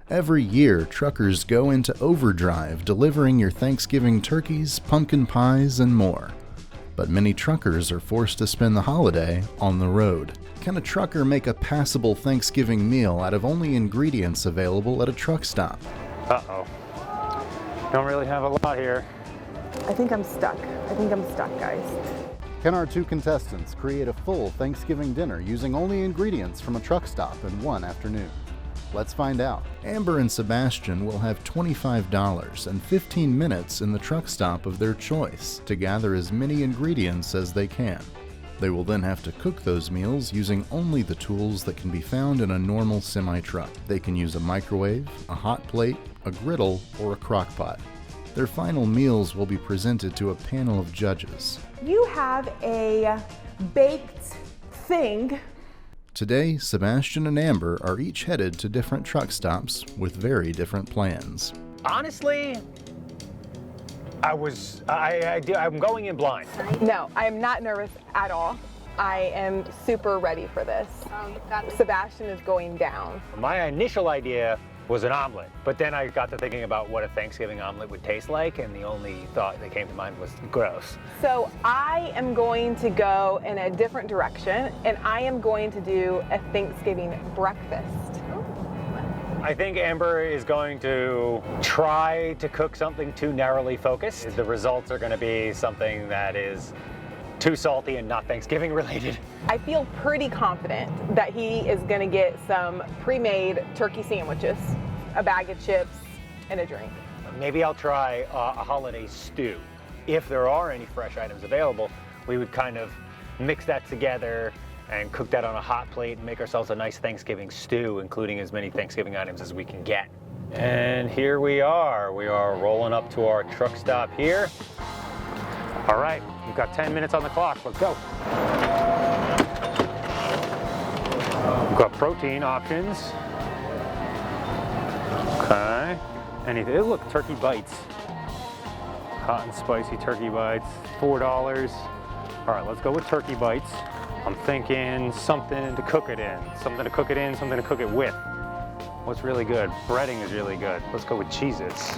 Every year, truckers go into overdrive delivering your Thanksgiving turkeys, pumpkin pies, and more. But many truckers are forced to spend the holiday on the road. Can a trucker make a passable Thanksgiving meal out of only ingredients available at a truck stop? Uh-oh. Don't really have a lot here. I think I'm stuck, guys. Can our two contestants create a full Thanksgiving dinner using only ingredients from a truck stop in one afternoon? Let's find out. Amber and Sebastian will have $25 and 15 minutes in the truck stop of their choice to gather as many ingredients as they can. They will then have to cook those meals using only the tools that can be found in a normal semi-truck. They can use a microwave, a hot plate, a griddle, or a crock pot. Their final meals will be presented to a panel of judges. You have a baked thing. Today, Sebastian and Amber are each headed to different truck stops with very different plans. Honestly, I'm going in blind. No, I am not nervous at all. I am super ready for this. Oh, you've got me. Sebastian is going down. My initial idea was an omelet, but then I got to thinking about what a Thanksgiving omelet would taste like, and the only thought that came to mind was gross. So I am going to go in a different direction, and I am going to do a Thanksgiving breakfast. I think Amber is going to try to cook something too narrowly focused. The results are going to be something that is too salty and not Thanksgiving related. I feel pretty confident that he is going to get some pre-made turkey sandwiches, a bag of chips, and a drink. Maybe I'll try a holiday stew. If there are any fresh items available, we would kind of mix that together and cook that on a hot plate and make ourselves a nice Thanksgiving stew, including as many Thanksgiving items as we can get. And here we are. We are rolling up to our truck stop here. All right, we've got 10 minutes on the clock. Let's go. We've got protein options. Okay. Anything? Look, turkey bites. Hot and spicy turkey bites, $4. All right, let's go with turkey bites. I'm thinking something to cook it in, something to cook it with. What's really good? Breading is really good. Let's go with Cheez-Its.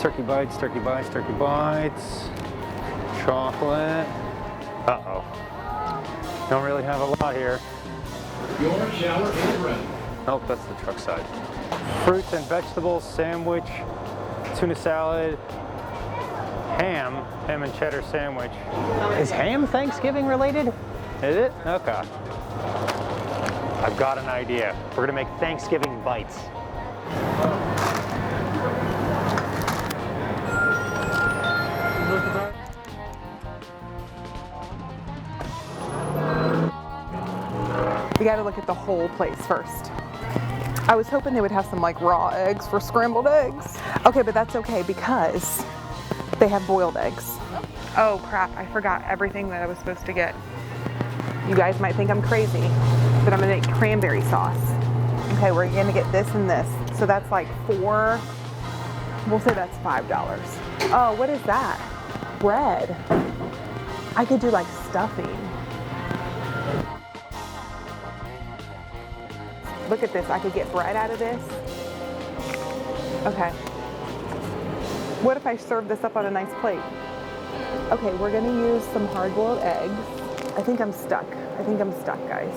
Turkey bites, turkey bites, turkey bites. Chocolate. Uh-oh. Don't really have a lot here. Your shower is ready. Nope, that's the truck side. Fruits and vegetables, sandwich, tuna salad, ham and cheddar sandwich. Is ham Thanksgiving related? Is it? Okay. I've got an idea. We're gonna make Thanksgiving bites. We gotta look at the whole place first. I was hoping they would have some like raw eggs for scrambled eggs. Okay, but that's okay because they have boiled eggs. Oh crap, I forgot everything that I was supposed to get. You guys might think I'm crazy, but I'm gonna make cranberry sauce. Okay, we're gonna get this and this. So that's like $4, we'll say that's $5. Oh, what is that? Bread. I could do like stuffing. Look at this, I could get bread out of this. Okay. What if I serve this up on a nice plate? Okay, we're gonna use some hard-boiled eggs. I think I'm stuck, guys.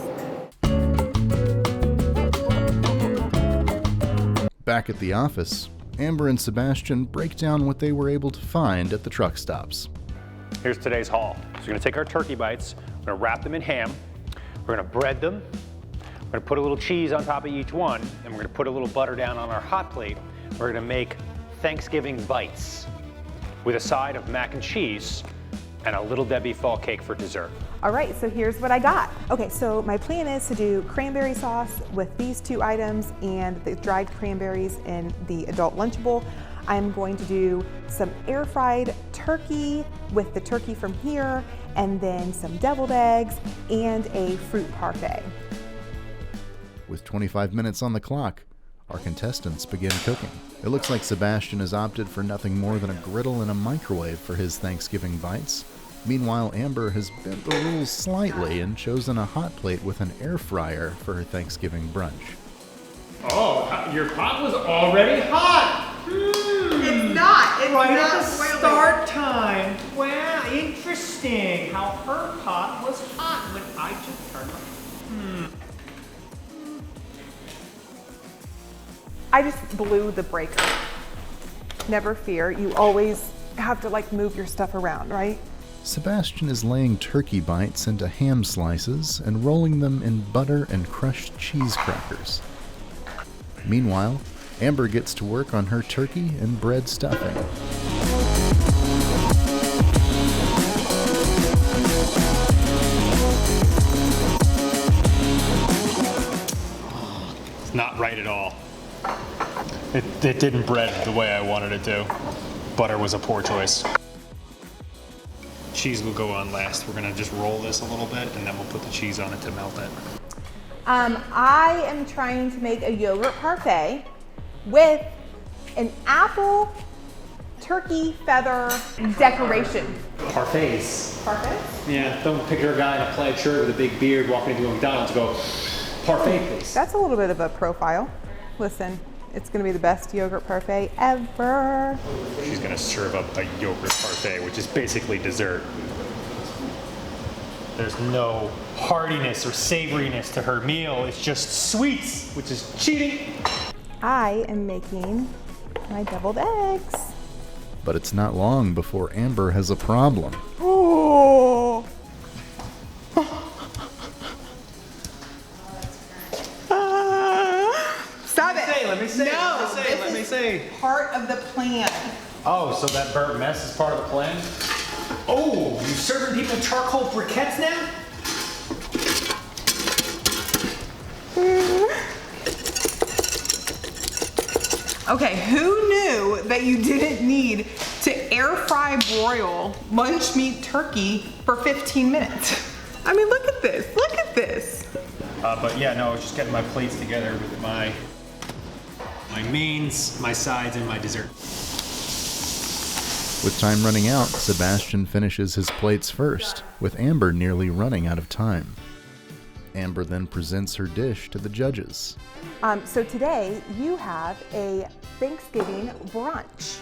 Back at the office, Amber and Sebastian break down what they were able to find at the truck stops. Here's today's haul. So we're gonna take our turkey bites, we're gonna wrap them in ham, we're gonna bread them, we're gonna put a little cheese on top of each one, and we're gonna put a little butter down on our hot plate. We're gonna make Thanksgiving bites with a side of mac and cheese and a Little Debbie fall cake for dessert. All right, so here's what I got. Okay, so my plan is to do cranberry sauce with these two items and the dried cranberries in the adult Lunchable. I'm going to do some air fried turkey with the turkey from here, and then some deviled eggs and a fruit parfait. With 25 minutes on the clock, our contestants begin cooking. It looks like Sebastian has opted for nothing more than a griddle and a microwave for his Thanksgiving bites. Meanwhile, Amber has bent the rules slightly and chosen a hot plate with an air fryer for her Thanksgiving brunch. Oh, Your pot was already hot. It's not. It's Right not at the boiling. start time. Wow, interesting. How her pot was hot when I just turned on. I just blew the breaker. Never fear. You always have to like move your stuff around, right? Sebastian is laying turkey bites into ham slices and rolling them in butter and crushed cheese crackers. Meanwhile, Amber gets to work on her turkey and bread stuffing. It's not right at all. It didn't bread the way I wanted it to. Butter was a poor choice. Cheese will go on last. We're gonna just roll this a little bit and then we'll put the cheese on it to melt it. I am trying to make a yogurt parfait with an apple turkey feather decoration. Parfaits. Parfait? Yeah, don't picture a guy in a plaid shirt with a big beard walking into a McDonald's and go, parfait please. That's a little bit of a profile. Listen, it's gonna be the best yogurt parfait ever. She's gonna serve up a yogurt parfait, which is basically dessert. There's no heartiness or savoriness to her meal. It's just sweets, which is cheating. I am making my deviled eggs. But it's not long before Amber has a problem. Oh. Stop it. Let me say, No, let me say. Part of the plan. Oh, so that burnt mess is part of the plan? Oh, you serving people charcoal briquettes now? Okay, who knew that you didn't need to air fry broil lunch meat turkey for 15 minutes? I mean, look at this, look at this. But yeah, no, I was just getting my plates together with my mains, my sides, and my dessert. With time running out, Sebastian finishes his plates first, with Amber nearly running out of time. Amber then presents her dish to the judges. So today you have a Thanksgiving brunch.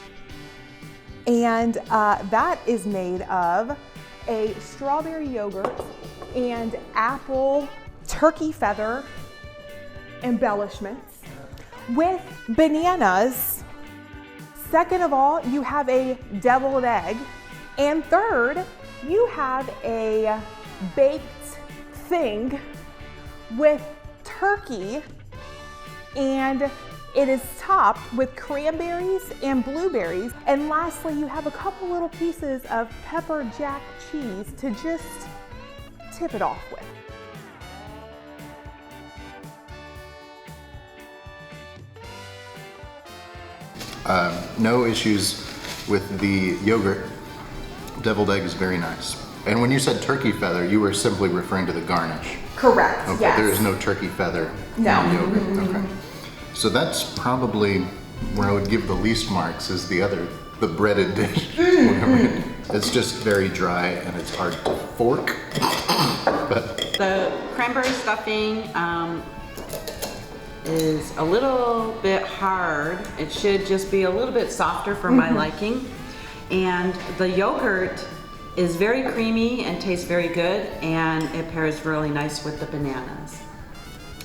And that is made of a strawberry yogurt and apple turkey feather embellishments with bananas. Second of all, you have a deviled egg. And third, you have a baked thing with turkey, and it is topped with cranberries and blueberries. And lastly, you have a couple little pieces of pepper jack cheese to just tip it off with. No issues with the yogurt. Deviled egg is very nice. And when you said turkey feather, you were simply referring to the garnish. Correct, Okay, yes. there is no turkey feather No. in yogurt. Okay. So that's probably where I would give the least marks is the breaded dish. It's just very dry and it's hard to fork. But The cranberry stuffing is a little bit hard. It should just be a little bit softer for my liking. And the yogurt is very creamy and tastes very good, and it pairs really nice with the bananas.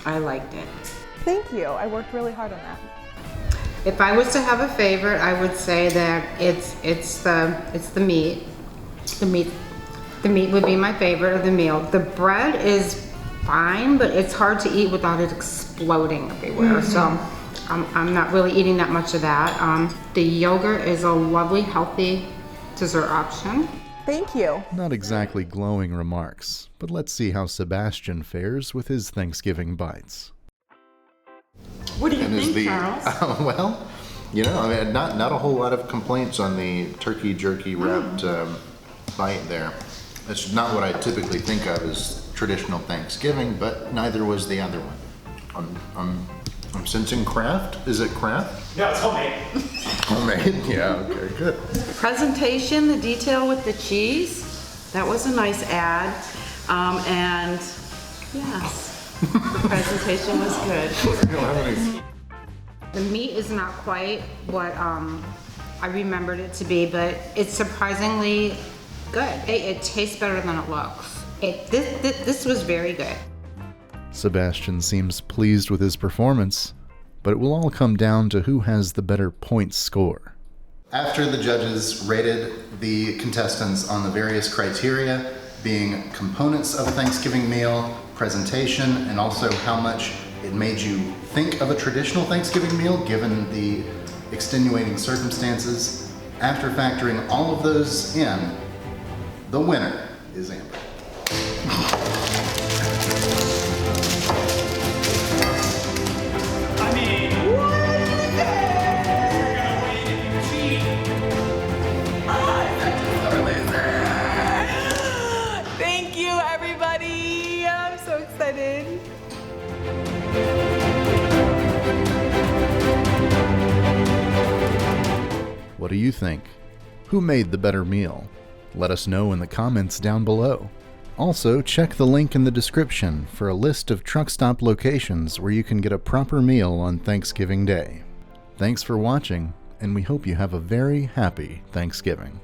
I liked it. Thank you, I worked really hard on that. If I was to have a favorite, I would say that it's the meat. The meat would be my favorite of the meal. The bread is fine, but it's hard to eat without it exploding everywhere. So I'm not really eating that much of that. The yogurt is a lovely, healthy dessert option. Thank you. not exactly glowing remarks, but let's see how Sebastian fares with his Thanksgiving bites. What do you And is think, Charles? well, you know, I mean, not a whole lot of complaints on the turkey jerky wrapped bite there. That's not what I typically think of as traditional Thanksgiving, but neither was the other one. I'm sensing craft. Is it craft? No, it's homemade. Homemade? Yeah, okay, good. Presentation, the detail with the cheese, that was a nice ad. And yes, the presentation was good. We don't have any The meat is not quite what I remembered it to be, but it's surprisingly good. It tastes better than it looks. This was very good. Sebastian seems pleased with his performance, but it will all come down to who has the better points score. After the judges rated the contestants on the various criteria, being components of a Thanksgiving meal, presentation, and also how much it made you think of a traditional Thanksgiving meal given the extenuating circumstances, after factoring all of those in, the winner is Amber. Thank you, everybody. I'm so excited. What do you think? Who made the better meal? Let us know in the comments down below. Also, check the link in the description for a list of truck stop locations where you can get a proper meal on Thanksgiving Day. Thanks for watching, and we hope you have a very happy Thanksgiving.